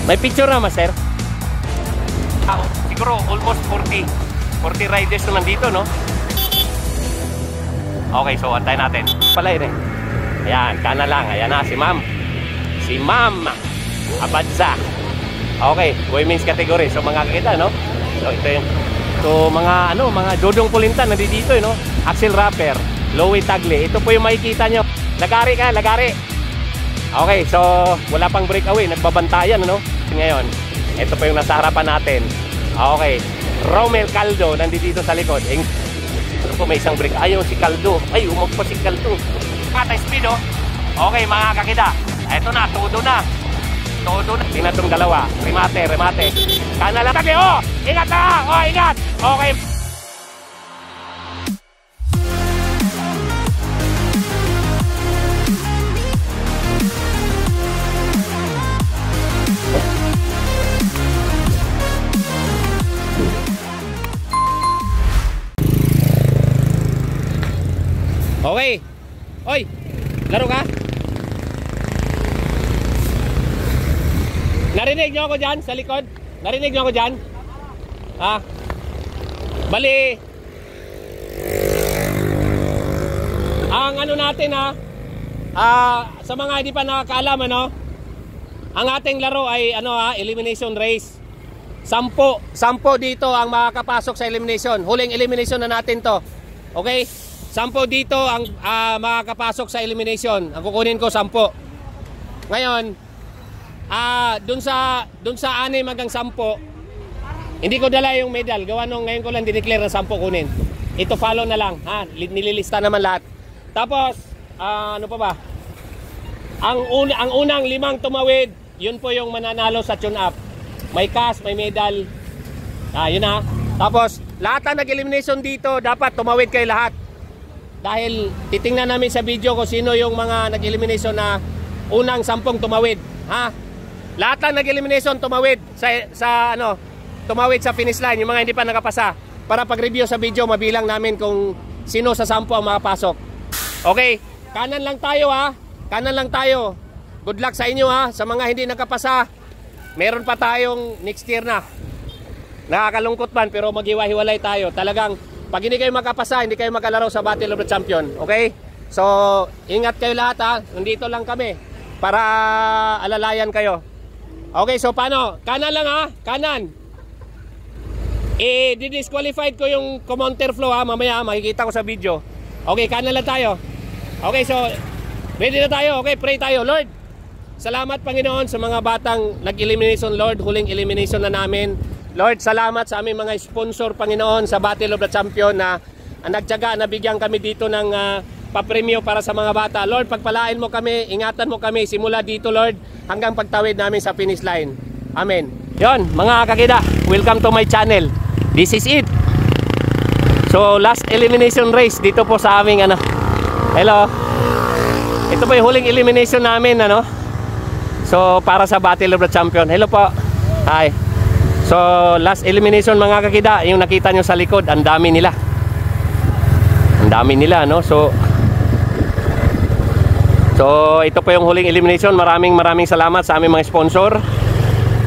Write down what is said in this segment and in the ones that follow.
May picture naman, sir. Siguro almost 40 riders na nandito, no? Okay, so antayin natin. Pala yun eh. Ayan, kana lang. Ayan na, si ma'am. Si ma'am Abadza. Okay, women's category. So mga kakita, no? So ito yung mga mga Dodong Pulintan nandito, no? Axel Rapper, Louie Tagle. Ito po yung makikita nyo. Lagari ka, lagari. Okay, so wala pang breakaway. Nagbabantayan, no? Ngayon, ito po yung nasa harapan natin. Okay, Romel Caldo nandito sa likod. Ito po may isang break. Ayaw si Caldo. Ay, umagpa si Caldo. Kata speed, oh. Okay, mga kakida. Ito na, todo na. Todo na. Tingnan itong dalawa. Remate. Kana lang. Tabi, oh! Ingat na! Oh, ingat! Okay. Okay. Oy, laro ka? Narinig nyo ako dyan sa likod? Narinig nyo ako dyan? Ha? Bali. Ang ano natin ha? Sa mga hindi pa nakakaalam, ano? Ang ating laro ay elimination race. 10 dito ang makakapasok sa elimination. Huling elimination na natin to. Okay? 10 dito ang makakapasok sa elimination. Ang kukunin ko 10. Ngayon, dun sa 6 hanggang 10, hindi ko dala yung medal. Gawa nung ngayon ko lang dineclare na 10 kunin. Ito follow na lang, ha? Nililista naman lahat. Tapos, ano pa ba? Ang unang 5 tumawid, yun po yung mananalo sa tune up. May cash, may medal. Yun ha. Tapos, lahat na nag-elimination dito, dapat tumawid kayo lahat. Dahil titingnan namin sa video kung sino yung mga nag-elimination na unang 10 tumawid, ha? Lahat lang nag-elimination tumawid tumawid sa finish line, yung mga hindi pa nakapasa. Para pag-review sa video, mabilang namin kung sino sa 10 ang makapasok. Okay, kanan lang tayo, ha? Kanan lang tayo. Good luck sa inyo, ha? Sa mga hindi nakapasa, meron pa tayong next year na. Nakakalungkot man, pero maghiwa-hiwalay tayo. Talagang pag hindi kayo makapasa, hindi kayo makalaro sa Battle of the Champion. Okay? So, ingat kayo lahat, ha. Nandito lang kami para alalayan kayo. Okay, so paano? Kanan lang, ha. Kanan. Di-disqualified ko yung counter flow, ha. Mamaya, makikita ko sa video. Okay, kanan lang tayo. Okay, so ready na tayo. Okay, pray tayo. Lord, salamat Panginoon sa mga batang nag-elimination, Lord. Huling elimination na namin. Lord, salamat sa aming mga sponsor, Panginoon, sa Battle of the Champion na nagtiyaga, nabigyan kami dito ng papremyo para sa mga bata. Lord, pagpalain mo kami, ingatan mo kami, simula dito, Lord, hanggang pagtawid namin sa finish line. Amen. Yon, mga kakida, welcome to my channel. This is it. So, last elimination race dito po sa aming hello. Ito po yung huling elimination namin, So, para sa Battle of the Champion. Hello po. Hi. So, last elimination mga kakida, yung nakita nyo sa likod, ang dami nila. Ang dami nila, no? So, ito po yung huling elimination. Maraming salamat sa aming mga sponsor.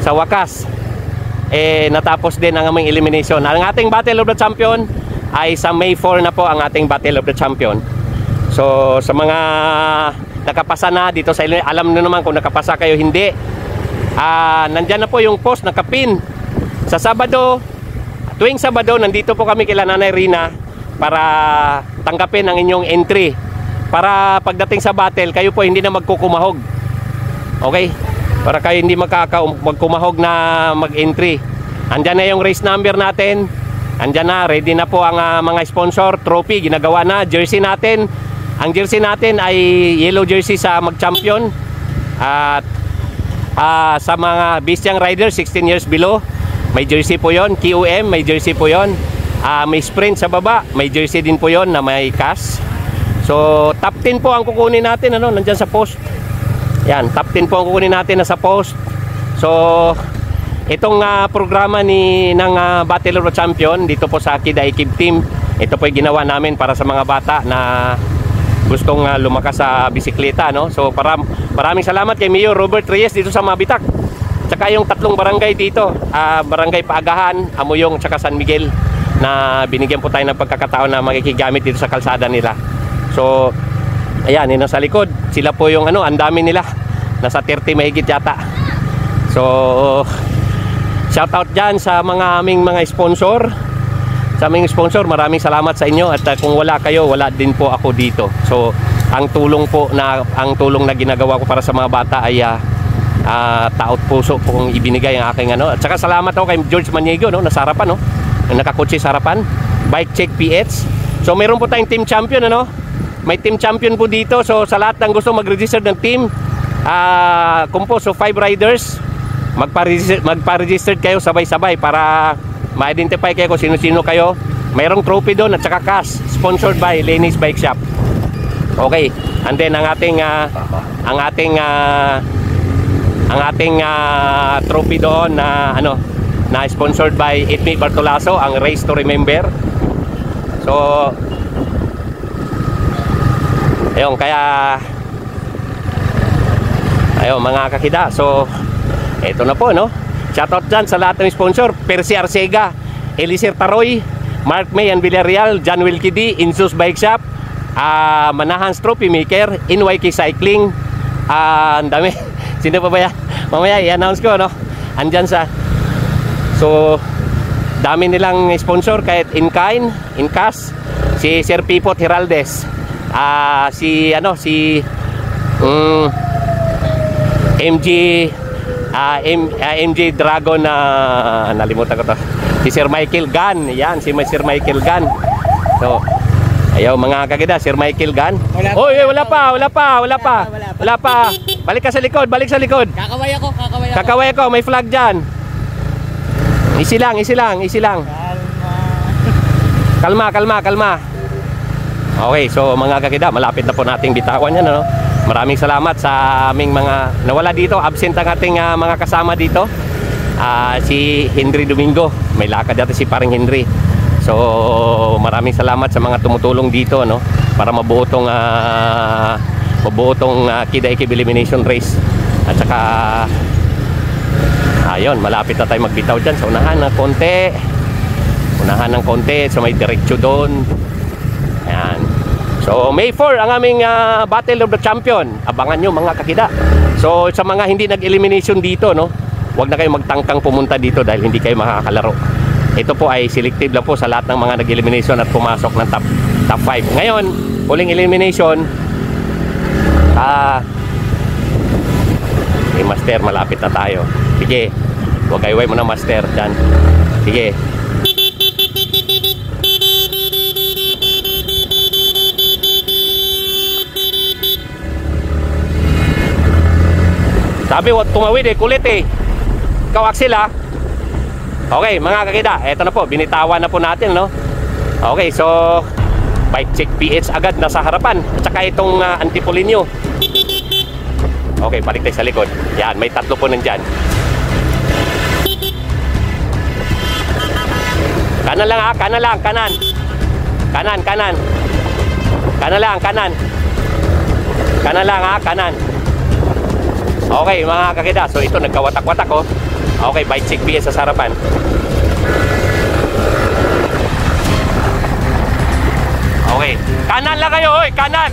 Sa wakas, natapos din ang aming elimination. Ang ating Battle of the Champion ay sa May 4 na po ang ating Battle of the Champion. So, sa mga nakapasa na dito sa elimination, alam nyo naman kung nakapasa kayo, hindi. Nandyan na po yung post, nakapin. Sa Sabado, tuwing Sabado, nandito po kami kila Nanay Rina para tanggapin ang inyong entry. Para pagdating sa battle, kayo po hindi na magkukumahog. Okay? Para kayo hindi magkumahog na mag-entry. Andyan na yung race number natin. Andyan na, ready na po ang mga sponsor. Trophy, ginagawa na. Jersey natin. Ang jersey natin ay yellow jersey sa mag-champion. At sa mga Bistyang Riders, 16 years below, may jersey po yon. QM, may jersey po yon. May sprint sa baba, may jersey din po yon na may cash. So, top 10 po ang kukunin natin, nandyan sa post. Yan, top 10 po ang kukunin natin na sa post. So, itong programa ng Battle of the Champion, dito po sa Akida Ikib Team, ito po yung ginawa namin para sa mga bata na gustong lumakas sa bisikleta, no? So, maraming salamat kay Mayor Robert Reyes dito sa Mabitak. Tsaka yung tatlong barangay dito, Barangay Paagahan, Amuyong, tsaka San Miguel, na binigyan po tayo ng pagkakataon na makikigamit dito sa kalsada nila. So, ayan, yun sa likod. Sila po yung ano, ang dami nila. Nasa 30 mahigit yata. So, shout out dyan sa mga aming mga sponsor. Sa aming sponsor, maraming salamat sa inyo. At kung wala kayo, wala din po ako dito. So, ang tulong na ginagawa ko para sa mga bata ay taot puso pong ibinigay ang aking ano. At saka salamat ako kay George Maniego, no, nasa harapan, no, nakakotse sa harapan. Bike Check PH. So meron po tayong team champion, ano. May team champion po dito. So sa lahat ng gusto mag-register ng team, composed of 5 riders, magpa-register kayo sabay-sabay para ma-identify kayo kung sino-sino kayo. Mayroong trophy doon at saka cash, sponsored by Lenny's Bike Shop. Okay, and then ang ating trophy doon na ano, na sponsored by Itmi Bartolaso, ang Race to Remember. So ayun, kaya ayun mga kakida. So eto na po, no. Shoutout dyan sa lahat ng sponsor: Percy Arcega, Elisir Taroy, Mark May and Villarreal, John Wilkidi, Insus Bike Shop, Manahans Trophy Maker, NYK Cycling, ang dami. Sino pa ba yan? Mamaya i-announce ko, no? Andyan sa... So, dami nilang sponsor, kahit in kind, in cash. Si Sir Pipot Heraldes, si MG Dragon, nalimutan ko to. Si Sir Michael Gunn, yan, si Sir Michael Gunn. So, ayaw mga kagida, Sir Michael Gunn. Wala pa. Balik sa likod. Kakaway ako, may flag dyan. Easy lang. Kalma. Okay, so mga kagida, malapit na po nating bitawan yan, no? Maraming salamat sa aming mga nawala dito. Absent ang ating mga kasama dito. Si Henry Domingo, may lakad dati si paring Henry. So maraming salamat sa mga tumutulong dito, no, para mabuo tong Kida Ikib Elimination Race. At saka ayun, malapit na tayo magbitaw dyan sa unahan ng konti. So may diretsyo doon. Ayan. So May 4 ang aming Battle of the Champion. Abangan nyo mga kakida. So sa mga hindi nag-elimination dito, no, huwag na kayo magtangkang pumunta dito dahil hindi kayo makakalaro. Ito po ay selective lang po sa lahat ng mga nag-elimination at pumasok ng top 5. Ngayon, huling elimination, master, malapit na tayo. Sige, huwag kayo mo na master dyan. Sige. Sabi, tumawid kulit Ikaw, Axel, Okay, mga kakida, eto na po, binitawan na po natin, no? Okay, so Bike Check PH agad nasa harapan. At saka itong Antipolinyo. Okay, balik tayo sa likod. Yan, may tatlo po nandyan. Kanan lang, kanan lang. Kanan. Okay, mga kakida, so ito nagkawatak-watak, Okay, Bike Check PH sa harapan. Okay, kanan lang kayo, kanan.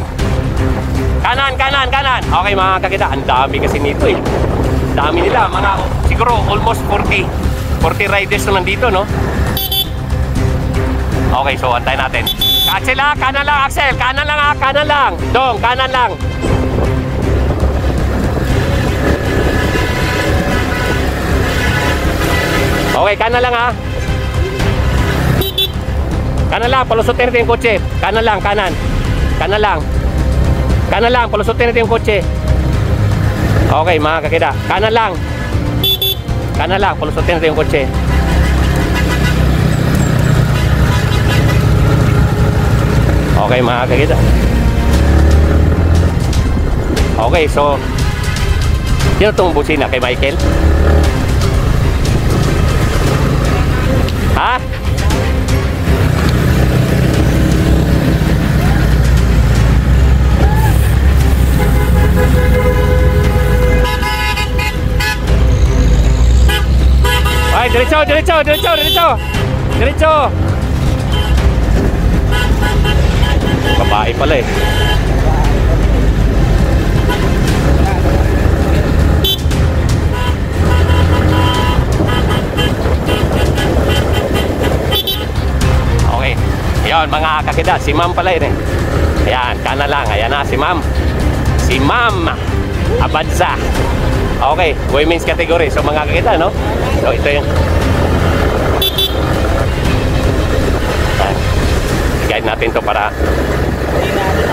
Okay mga kakita, ang dami kasi nito Dami nila, mga siguro almost 40 riders na nandito, no? Okay, so antayin natin. Axel, kanan lang, Axel. Kanan lang. Dong, kanan lang. Okay, kanan lang, Kanan lang, palusutin natin yung kotse. Kanan lang, palusutin natin yung kotse. Okay, mga kakida. Kanan lang, palusutin natin yung kotse. Okay, mga kakida. Okay, so sino itong busina kay Michael? Ay, diretso, diretso, diretso, diretso. Diretso. Babae pala eh. Okay. Yan mga kakida, si ma'am pala yun eh. Ayan, kana lang. Ayan na si ma'am. Si ma'am Abadza. Okay, women's category. So mga kakida, no? So ito yung guide natin to para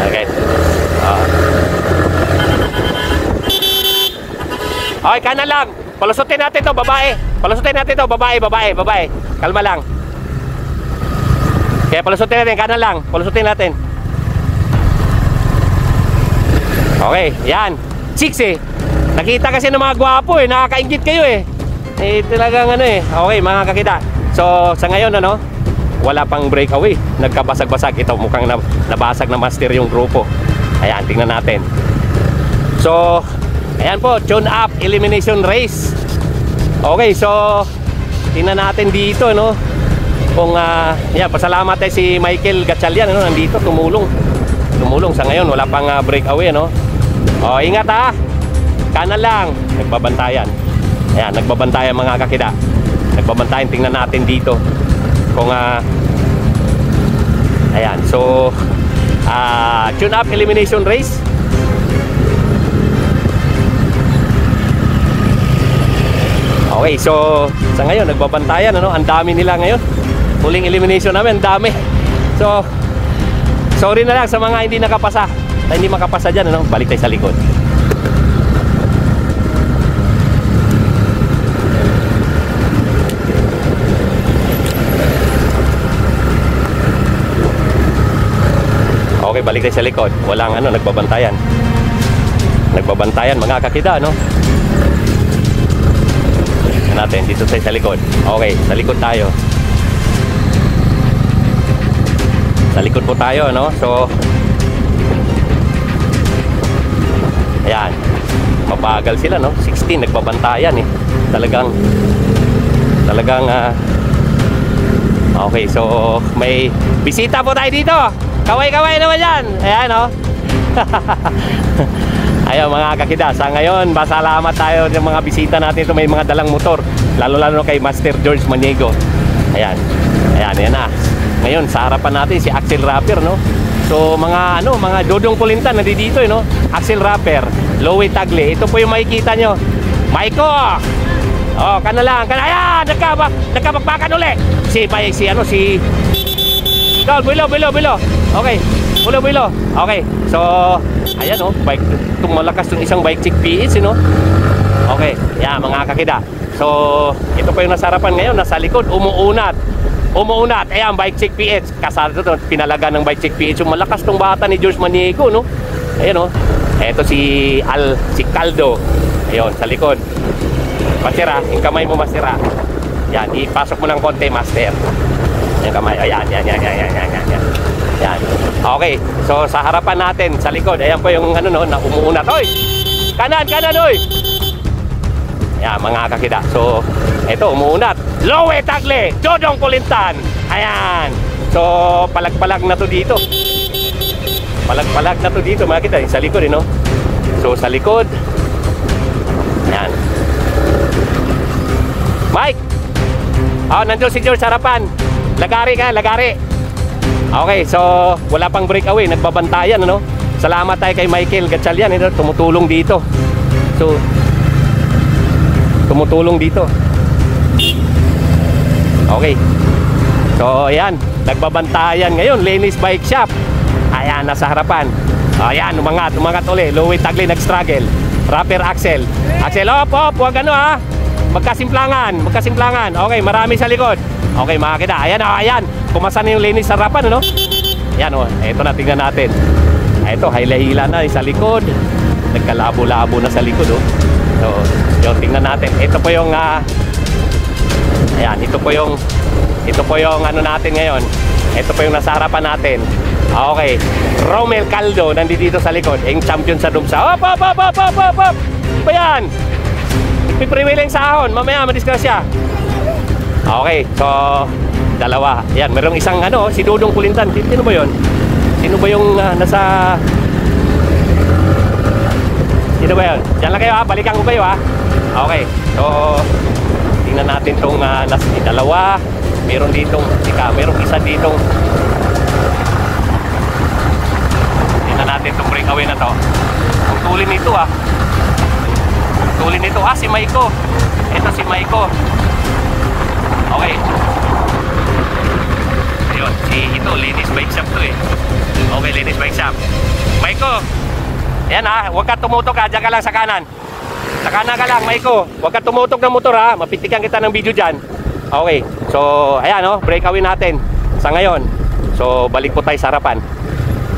okay. Okay, kanan lang. Palusutin natin to, babae. Palusutin natin to, babae, babae, babae. Kalma lang. Kaya palusutin natin, kanan lang. Palusutin natin. Okay, yan. Chicks eh. Nakita kasi ng mga gwapo eh. Nakakaingit kayo eh. Eh, talagang ano eh. Okay, mga kakita. So, sa ngayon ano, wala pang breakaway. Nagkabasag-basag. Ito, mukhang nabasag na master yung grupo. Ayan, tingnan natin. So, ayan po, tune up elimination race. Okay, so tingnan natin dito, no? Kung, yan, pasalamat tayo si Michael Gatchalian, no? Nandito, tumulong. Tumulong sa ngayon, wala pang breakaway, no? O, ingat ha. Kanan lang. Nagbabantayan. Ayan, nagbabantayan mga kakida. Nagbabantayan, tingnan natin dito. Kung, ayan, so tune up elimination race. Okay, so sa ngayon nagbabantayan, ano? Ang dami nila ngayon. Huling elimination namin, ang dami. So sorry na lang sa mga hindi nakapasa. Na hindi makapasa dyan, ano? Balik tayo sa likod. Okay, balik tayo sa likod. Walang ano, nagbabantayan. Nagbabantayan mga kakida, no? Natin dito tayo sa likod. Okay, sa likod tayo. Sa likod po tayo, no? So ayan, mabagal sila, no? 16, nagbabantayan eh. Talagang okay, so may bisita po tayo dito. Kaway-kaway naman yan. Ayan, no? Ayun mga kakida, sa ngayon masalamat tayo ng mga bisita natin. Ito may mga dalang motor, lalo-lalo kay Master George Maniego. Ayan, ayan, ayan na. Ngayon sa harapan natin si Axel Rapper, no? So mga ano, mga Dodong Kulintan nandito, no? Axel Rapper, Lowe Tagle. Ito po yung makikita nyo. Maiko! Oh, kana lang, kana. Ayan, nagkabakbakan uli. Si Bilo. Okay. Bilo. Okay. So, ayan, oh, bike, malakas yung isang bike chick PH, no? Okay. Yan, mga kakida. So, ito pa yung nasa harapan ngayon, nasa likod, umuunat. Ayan, bike chick PH. Kasado to, pinalaga ng bike chick PH. Yung malakas tong bata ni George Maniego, no? Ayan, oh. Ito si Caldo. Ayun, sa likod. Masira, yung kamay mo masira. Yan, ipasok mo ng konti, master. Yung kamay, ayan. Yan. Okay, so sa harapan natin, sa likod, ayan po yung ano, no, na umuunat. Oy! Kanan, oy! Yan, mga kakida. So, ito, umuunat. Lowe Tagle, Dodong Kulintan. Ayan. So, palag-palag na to dito. Palag-palag na to dito, mga kita. Sa likod, no? So, sa likod. Ayan. Mike! Oh, nandun si George sa harapan. Lagari. Okay, so wala pang breakaway, nagbabantayan, ano? Salamat tayo kay Michael Gatchalian, ito, tumutulong dito. So, tumutulong dito. Okay. So, ayan, nagbabantayan ngayon, Lenny's Bike Shop. Ayan, nasa harapan. Ayan, umangat uli. Lowe Tagle nag-struggle. Rapper Axel. Op, huwag ano ha. Magkasimplangan. Okay, marami sa likod. Okay, mga kita. Ayan. Kumasa na yung Lenny's sa harapan, ano? Ayan, oh. Ito na, tingnan natin. Ito, hila-hila na sa likod. Nagkalabo-labo na sa likod, oh. So, yung tingnan natin. Ito po yung, ayan, ito po yung ano natin ngayon. Ito po yung nasa harapan natin. Okay. Romel Caldo, nandito sa likod. Yung champion sa Dumsa. Op! Ba yan? Piprewiling sahon. Mamaya, madisgrasya. Okay, so dalawa. Yan, merong isang ano, si Dudong Kulintan. Sino ba 'yon? Sino ba yung nasa... Sino ba 'yon? Diyan lang kayo ha, balikan ko kayo ha. Okay, so tingnan natin tong dalawa. Meron ditong, merong isa ditong. Tingnan natin tong breakaway na to. Ang tulin nito ah. Tulin nito si Maiko. Ito si Maiko. Okay. Ayun, ito Linis Bike Shop to eh. Okay, Linis Bike Shop. Maiko. Ayan ha, huwag ka tumutok ha, dyan ka lang sa kanan. Sa kanan ka lang, Maiko. Huwag ka tumutok ng motor ha, mapitikan kita ng video dyan. Okay, so ayan o, breakaway natin sa ngayon. So balik po tayo sa harapan.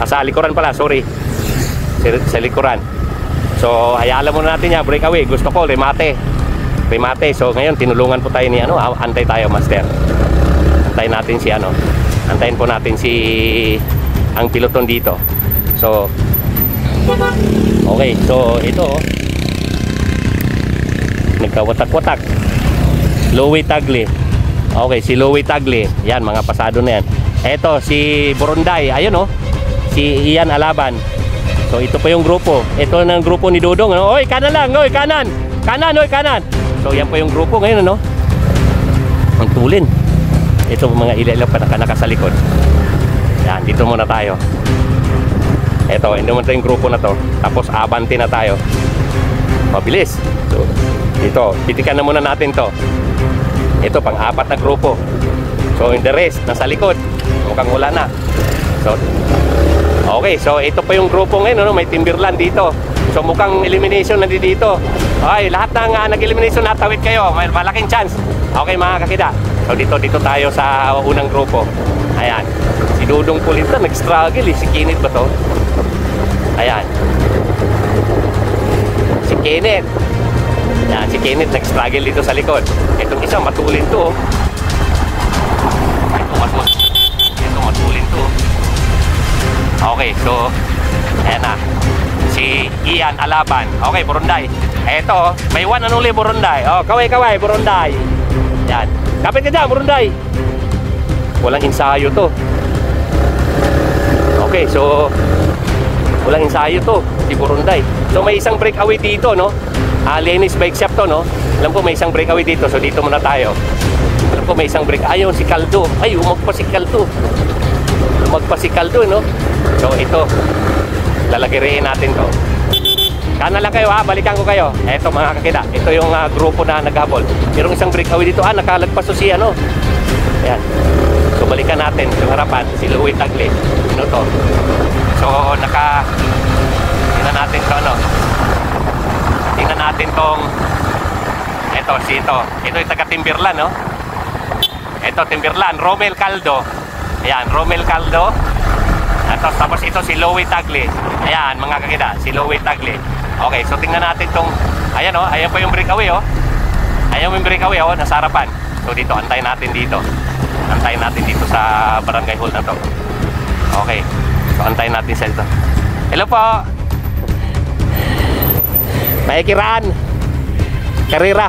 Sa likuran pala, sorry. Sa likuran. So hayaan muna natin yan, breakaway. Gusto ko, remate. So ngayon, tinulungan po tayo ni antay tayo, master. Antayin natin si antayin po natin si ang piloton dito. So okay, so ito nagkawatak-watak. Louie Tagle. Okay, si Louie Tagle. Yan, mga pasado na yan. Eto, si Borunday. Ayun si Ian Alaban. So, ito pa yung grupo. Ito na ang grupo ni Dudong. Oy, kanan lang. Oy, kanan. Kanan, oy, kanan. So, yan pa yung grupo ngayon, Ang tulin. Ito mga ilaw pa naka sa likod. Yan, dito muna tayo. Eto, ito muna yung grupo na to. Tapos, abante na tayo. Mabilis. So, dito, pitikan na muna natin to. Ito, pang-apat na grupo. So, in the rest, nasa likod. Mukhang wala na. So, okay, so ito pa yung grupo ngayon, may Timberland dito. So, mukhang elimination na dito. Okay, lahat ng nag-elimination, natawid kayo. May malaking chance. Okay, mga kakida. So, dito tayo sa unang grupo. Ayan. Si Dudong Kulintan, nag-struggle eh. Si Kenneth ba to? Ayan. Si Kenneth. Yan, si Kenneth nag-struggle dito sa likod. Itong isa, matulin to. Ito matulin to. Okay, so ayan na. Si Ian Alaban. Okay, Borunday. Ito, may one and only Borunday. Kaway, Borunday. Yan. Kapit ka dyan, Borunday. Walang ensayo to. Okay, so walang ensayo to, si Borunday. So may isang breakaway dito, Linis Bike Shop to, Alam ko may isang breakaway dito, so dito muna tayo. Alam ko may isang break. Ayun, si Caldo. Ay, umagpa si Caldo. So ito, lalagiriin natin to. Kanan lang kayo ha, balikan ko kayo. Eto mga kakita, ito yung grupo na naghabol. Mayroong isang breakaway dito, nakalagpaso si Ayan. So balikan natin yung harapan, si Louie Tagle. To. So tingnan natin to tingnan natin tong ito yung taga Timberland, ito Timberland, Romel Caldo. Ayan, Romel Caldo. Tapos ito si Louie Tagle. Ayan, mga kakida, si Louie Tagle. Okay, so tingnan natin tong ayan pa yung breakaway ayan yung breakaway nasa harapan. So dito, antayin natin dito sa barangay hall na to. Okay, so antayin natin sa ito. Hello po. Maikiraan Karira.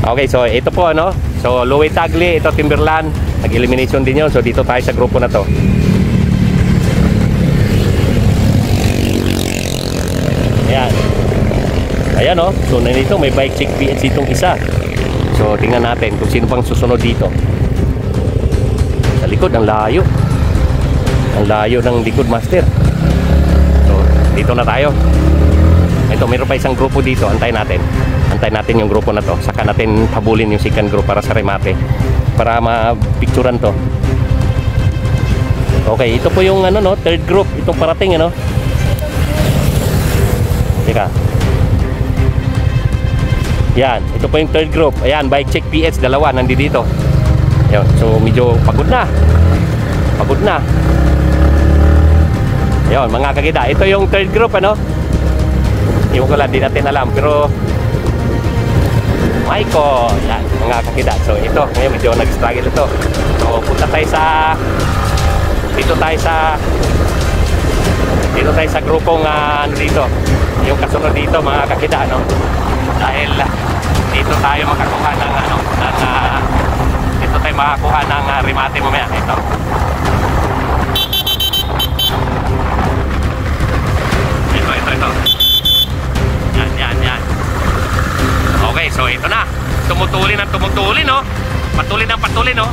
Okay, so ito po so Louie Tagle, ito Timberland, nag-elimination din yun. So dito tayo sa grupo na to. Ayan so nandito may bike check PH itong isa. So tingnan natin kung sino pang susunod dito. Sa likod, ang layo ng likod, master. So dito na tayo. Ito, mayroon pa isang grupo dito. Antayin natin yung grupo na to. Saka natin habulin yung second group para sa remate, para ma-picturean to. Okay, ito po yung third group. Itong parating Teka. Yan, ito po yung third group. Ayan, bike check PH, dalawa nandito. Ayan, so medyo pagod na. Ayan, mga kakida, ito yung third group Yung ko lang, di natin alam. Pero Maiko, yan, mga kakida. So ito, ngayon medyo nag-struggle ito. So punta tayo dito tayo sa grupong dito. Yung kasunod dito, mga kakida, dahil dito tayo makakuha ng kayo makakuha ng remate mamaya. Ito. Ito. Yan. Okay, so ito na. Tumutuli, no? Patuloy, no?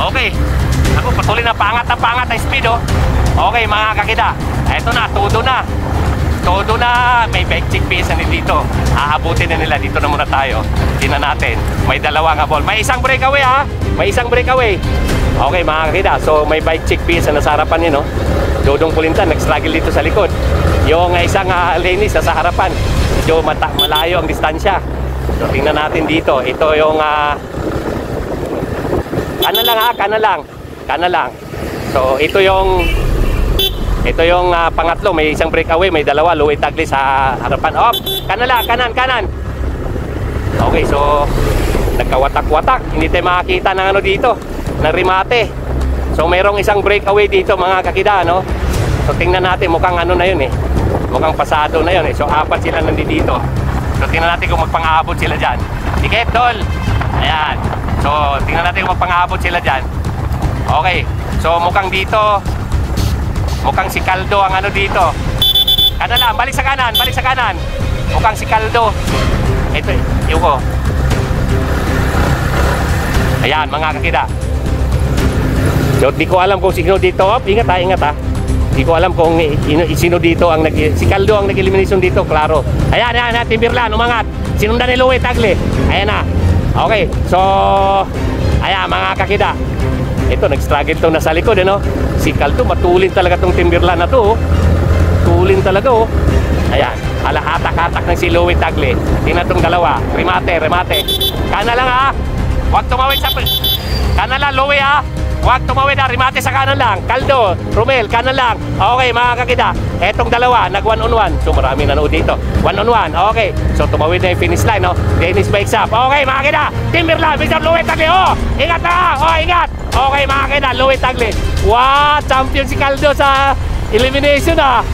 Okay. Ako, patuloy na pangat ang speed, oh. Okay, mga kakida. Ito na, todo na. May bike check piece na dito. Aabutin na nila. Dito na muna tayo. Tingnan natin. May dalawang habol. May isang breakaway, ha? Okay, mga kakida. So, may bike check piece na nasa harapan niyo, no? Dodong Pulintan, nag-struggle dito sa likod. Yung isang lane sa harapan. Medyo malayo ang distansya. So, tingnan natin dito. Ito yung kanan lang. So, ito yung pangatlo. May isang breakaway, may dalawa. Louie Tagle sa harapan. Oh, kanan. Okay, so nagkawatak-watak. Hindi tayo makakita ng ano dito, ng remate. So, mayroong isang breakaway dito, mga kakida, no? So, tingnan natin. Mukhang ano na yun, eh. Mukhang pasado na yun, eh. So, 4 sila nandito. So, tingnan natin kung magpang-aabot sila dyan. Tikit, tol! Ayan. So, tingnan natin kung magpang-aabot sila dyan. Okay. So, mukhang dito, mukhang si Caldo ang ano dito. Kanan lang, balik sa kanan. Mukhang si Caldo. Ito, yung ko. Ayan, mga kakida. So, di ko alam kung sino dito. Ingat ha. Di ko alam kung sino dito ang si Caldo ang nag-elimination dito, klaro. Ayan, Timberland, umangat. Sinundan ni Louie Tagle. Ayan na. Okay, so ayan, mga kakida. Ito, nag-struggle to na sa likod, no? Si Caldo, matulin talaga tong Timberland na to, oh. Tulin talaga, oh. Ayan, hatak-hatak ng si Louie Tagle. Tingnan tong dalawa. Remate. Kanan lang, ha. Huwag tumawid sa... Kanan lang, Louie, ha. Huwag tumawid, ha. Remate sa kanan lang. Caldo, Romel, kanan lang. Okay, mga kakida. Etong dalawa, nag 1-on-1. So, marami nanood dito. 1-on-1. Okay. So, tumawid na yung finish line, no? Dennis bikes up. Okay, mga kakida. Timberland, Mr. Louie Tagle. Oh, ingat na, ha. Oh, ingat. Okay, mga kakida. Louie Tagle. Wow, champion si Caldo sa elimination, ha.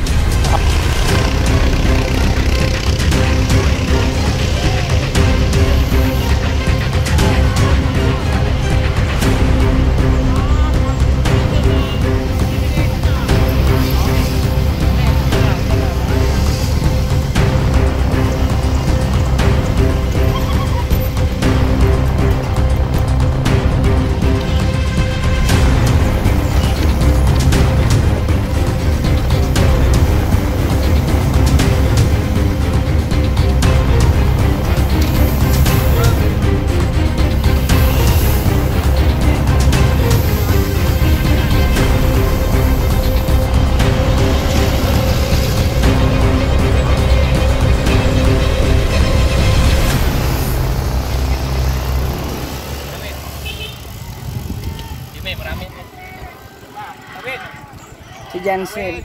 Si Jansen.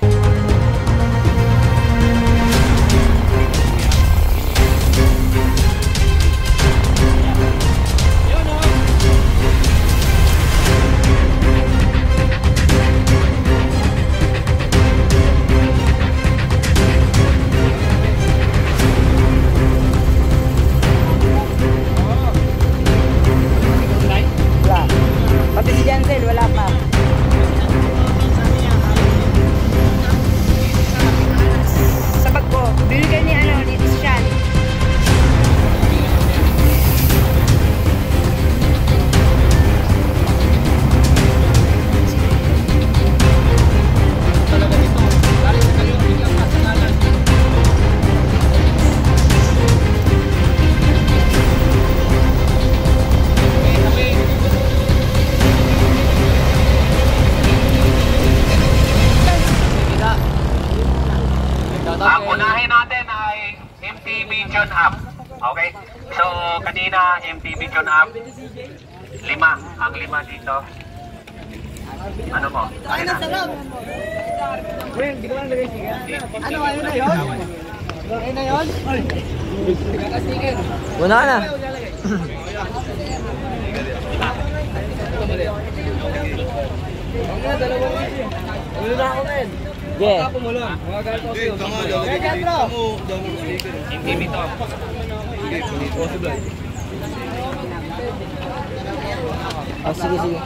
Wala. Pati si Jansen, wala pa. Bibigyan ni ni Sean. Ang unahin natin ay MTB John Up. Okay? So, kanina MTB John Up 5. Ang 5 dito. Ano mo? Ayun na. Ano, ayun na yun? Ayun na yun? Una na. Ulo na ako, men. Yeah. Ako mo lang. Mga galit ako sa'yo. Kaya bro. MTB to. Possible. Oh, sige, sige.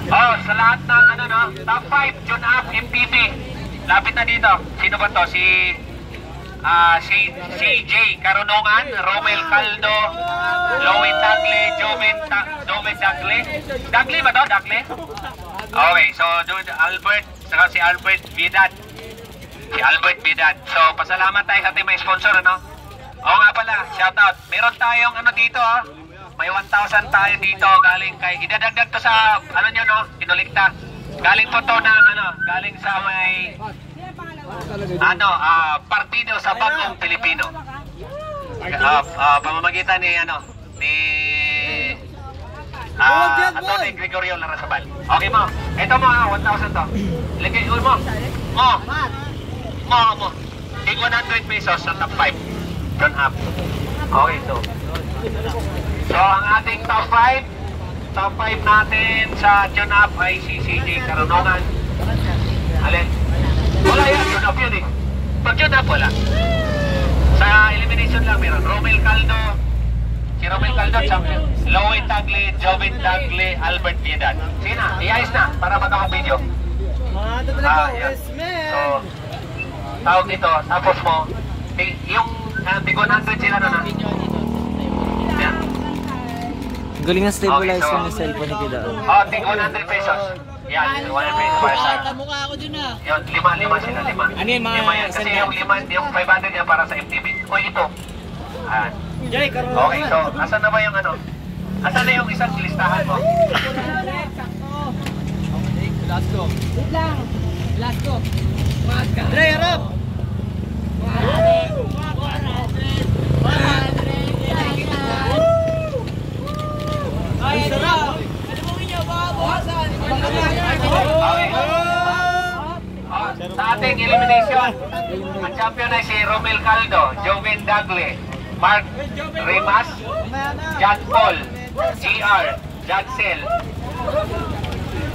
Oh, sa lahat ng ano no, top 5 June Up MTV. Lapit na dito. Sino ba to? Si CJ Karunungan, Romel Caldo, Lowen Dagle, Joven Dagle. Dagle ba to? Dagle? Okay, so dude, Albert, saka si Albert Vidad. Si Albert Vidad. So, pasalamat tayo sa ating may sponsor, ano? Oo nga pala, shoutout. Meron tayong ano dito, oh. May 1,000 tayo dito galing kay, idadagdag to sa, ano nyo, no? Kinulikta. Galing po to ng, ano, galing sa may, partido sa Bagong Pilipino. Pamamagitan ni, ano, ni, Atty. Gregorio Larrazabal. Okay mo, ito mo, 1,000 to. Ligay, mo. Tig 100 pesos sa top 5. June Up. Okay, so ang ating top 5 natin sa June Up ay si CJ Karunungan. Alin? Wala yan, June Up yun eh. Pag June Up, wala. Sa elimination lang meron. Romel Caldo, si Romel Caldo, champion. Lowen Dagle, Joven Dagle, Albert Piedad. Sige na, iayos na para magkakang-video. So, tawag dito, tapos mo, yung tig 100 sila na. Yan. Galing na stabilize yung cellphone ni Kida. Oh, tig 100 pesos. Yan, 100 pesos para sa... Mukha ako dun ah. Yun, lima sila. Ano yun, mga... Lima yan, kasi yung 500 yan para sa MTV. O, ito. Ayan. Okay, so, asan na ba yung ano? Asan na yung isang listahan mo? Last go. Dre, harap! Ay, sarap! Sa ating elimination, ang champion ay si Romel Caldo, Joven Dagle, Mark Rimas, John Paul, GR, Jadsel.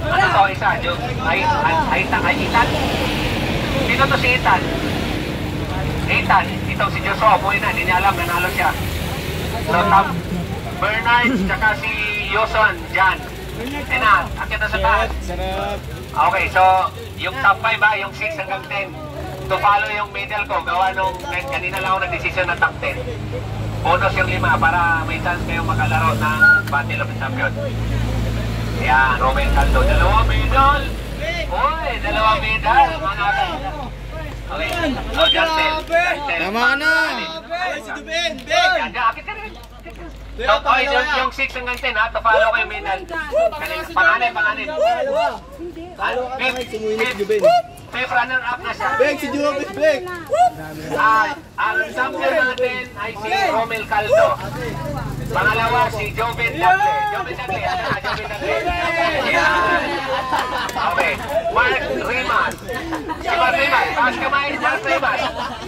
Ano to isa? Itan? Sino to si Itan? Itan, itong si Joshua, buhay na, hindi niya alam, nanalo siya. So, Bernard, tsaka si Yoson, Jan. Yan na, akit na sa taas. Okay, so, yung top 5 ba, yung 6 hanggang 10. To follow yung medal ko, gawa nung kanina lang ako nag-decision na top 10. Bonus yung 5 para may chance kayong makalaro ng Battle of the Champions. Yan, Romel Caldo, 2 medal! Uy, 2 medal! Mga okay, so Jansel. Tama na! Yan, akit ka rin. So, yung 6 hanggang 10 ha, to follow kayo medal. Panganin. Fifth runner-up na siya. Si Juventus, Bek! Ang champion natin ay si Romel Caldo. Pangalawa si Joven Dagle. Joven Dagle. Yan. Okay. Mark Rimas. Si Mark Rimas. Taas kamay, Mark Rimas.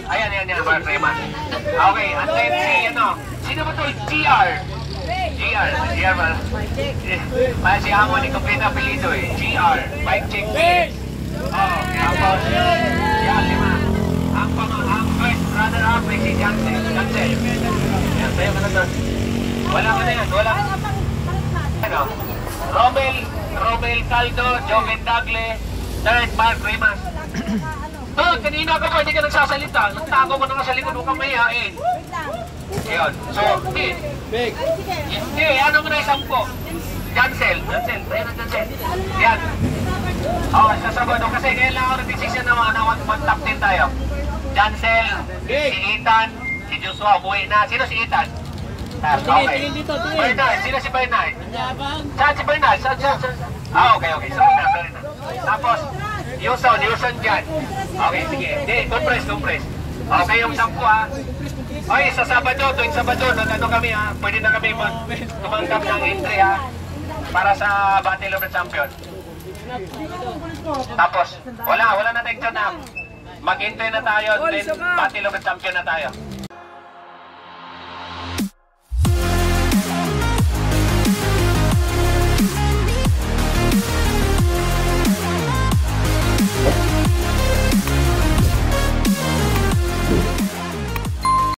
Ayan, Mark Rimas. Okay, and then si, sino ba ito? GR ba? Si Amo ni complete apelido eh. GR. Bike check. Tapos, yan, 5. Ang first runner-up ay si Jansel. Yan, tayo ka na doon. Wala ka na yan, wala. Romel Caldo, Joven Dagle, third Mark Rimas. Kanina ka pa, hindi ka nagsasalita. Nagtago mo na ka sa likod, huwag kang mayayain. Yun, so, hindi, ano mo na isang po? Jansel, tayo na Jansel. Yan. Sa Sabado, kasi ngayon lang ako nag-decision na mag-top 10 tayo. Jansel, si Ethan, si Joshua, umuwi na. Sino si Ethan? Okay. Bernard, sino si Bernard? Saan si Bernard? Okay. Sorry na. Tapos, Yuson dyan. Okay, sige. Hindi, compress. Okay, yung 10 ha. Okay, sa Sabado, tuwing Sabado, nandito kami ha. Pwede na kami tumanggap ng entry ha. Para sa Battle of the Champion. Tapos, wala na tayong tune up. Mag-entry na tayo, then Battle of the Champion na tayo.